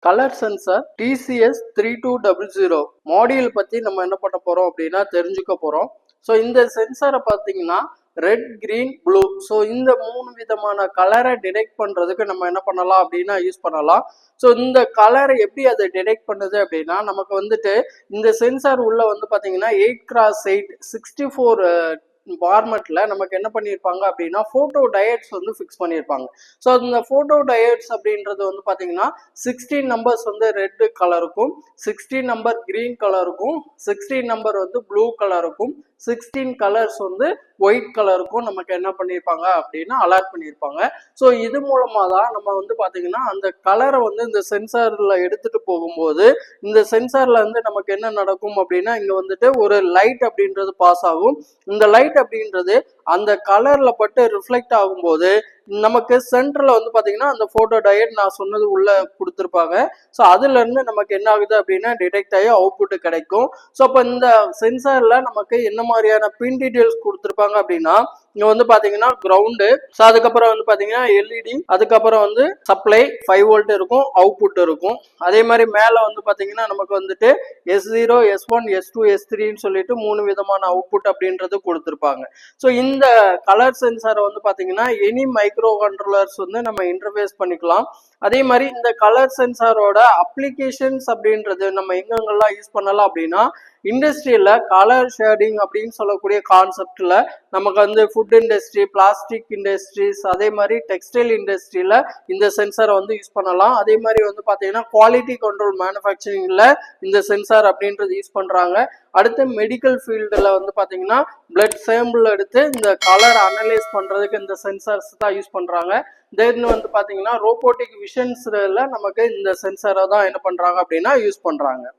Colour sensor TCS 3200 module பத்தி நம்ம என்ன பண்ண போறோம் அப்படின்னா தெரிஞ்சுக்க போறோம். ஸோ இந்த சென்சாரை பார்த்தீங்கன்னா ரெட், கிரீன், ப்ளூ, ஸோ இந்த 3 விதமான கலரை டிடெக்ட் பண்றதுக்கு நம்ம என்ன பண்ணலாம் அப்படின்னா யூஸ் பண்ணலாம். ஸோ இந்த கலரை எப்படி அதை டிடெக்ட் பண்ணுது அப்படின்னா நமக்கு வந்துட்டு இந்த சென்சார் உள்ள வந்து பார்த்தீங்கன்னா 8x8 64 ஃபார்மேட்ல நமக்கு என்ன பண்ணியிருப்பாங்க அப்படின்னா போட்டோ டயட்ஸ் வந்து ஃபிக்ஸ் பண்ணியிருப்பாங்க. ஸோ இந்த போட்டோ டயட்ஸ் அப்படின்றது வந்து பார்த்தீங்கன்னா 16 நம்பர்ஸ் வந்து ரெட் கலருக்கும், 16 நம்பர் கிரீன் கலருக்கும், 16 நம்பர் வந்து ப்ளூ கலருக்கும், 16 கலர்ஸ் வந்து ஒயிட் கலருக்கும் நமக்கு என்ன பண்ணியிருப்பாங்க அப்படின்னா அலர்ட் பண்ணியிருப்பாங்க. ஸோ இது மூலமா தான் நம்ம வந்து பார்த்தீங்கன்னா அந்த கலரை வந்து இந்த சென்சார்ல எடுத்துட்டு போகும்போது இந்த சென்சார்ல வந்து நமக்கு என்ன நடக்கும் அப்படின்னா இங்க வந்துட்டு ஒரு லைட் அப்படின்றது பாஸ் ஆகும். இந்த லைட் அப்படின்றது அந்த கலர்ல பட்டு ரிஃப்ளெக்ட் ஆகும்போது நமக்கு சென்டர்ல வந்து பாத்தீங்கன்னா அந்த போட்டோ டயட் நான் சொன்னது உள்ள கொடுத்துருப்பாங்க. ஸோ அதுல இருந்து நமக்கு என்ன ஆகுது அப்படின்னா டிடெக்ட் ஆகி அவுட்புட் கிடைக்கும். ஸோ அப்போ இந்த சென்சார்ல நமக்கு என்ன மாதிரியான பின் டீடைல்ஸ் கொடுத்துருப்பாங்க அப்படின்னா இங்க வந்து பாத்தீங்கன்னா கிரவுண்டு, ஸோ அதுக்கப்புறம் வந்து பாத்தீங்கன்னா எல்இடி, அதுக்கப்புறம் வந்து சப்ளை 5 வோல்ட் இருக்கும், அவுட்புட் இருக்கும். அதே மாதிரி மேல வந்து பாத்தீங்கன்னா நமக்கு வந்துட்டு S0, S1, S2, S3ன்னு சொல்லிட்டு 3 விதமான அவுட்புட் அப்படின்றது கொடுத்துருப்பாங்க. ஸோ இந்த கலர் சென்சாரை வந்து பாத்தீங்கன்னா எனி மைக்ரோ கண்ட்ரோலர்ஸ் வந்து நம்ம இன்டர்ஃபேஸ் பண்ணிக்கலாம். அதே மாதிரி இந்த கலர் சென்சாரோட அப்ளிகேஷன்ஸ் அப்படின்றது நம்ம எங்கெங்கெல்லாம் யூஸ் பண்ணலாம் அப்படின்னா இண்டஸ்ட்ரியில கலர் ஷேடிங் அப்படின்னு சொல்லக்கூடிய கான்செப்ட்ல நமக்கு வந்து ஃபுட் இண்டஸ்ட்ரி, பிளாஸ்டிக் இண்டஸ்ட்ரீஸ், அதே மாதிரி டெக்ஸ்டைல் இண்டஸ்ட்ரியில இந்த சென்சாரை வந்து யூஸ் பண்ணலாம். அதே மாதிரி வந்து பாத்தீங்கன்னா குவாலிட்டி கண்ட்ரோல் மேனுஃபேக்சரிங்ல இந்த சென்சார் அப்படின்றது யூஸ் பண்றாங்க. அடுத்து மெடிக்கல் ஃபீல்டில் வந்து பாத்தீங்கன்னா பிளட் சாம்பிள் எடுத்து இந்த கலர் அனலைஸ் பண்றதுக்கு இந்த சென்சார்ஸ் தான் யூஸ் பண்றாங்க. தென் வந்து பாத்தீங்கன்னா ரோபோட்டிக் விஷன்ஸ்ல நமக்கு இந்த சென்சாரை தான் என்ன பண்றாங்க அப்படின்னா யூஸ் பண்றாங்க.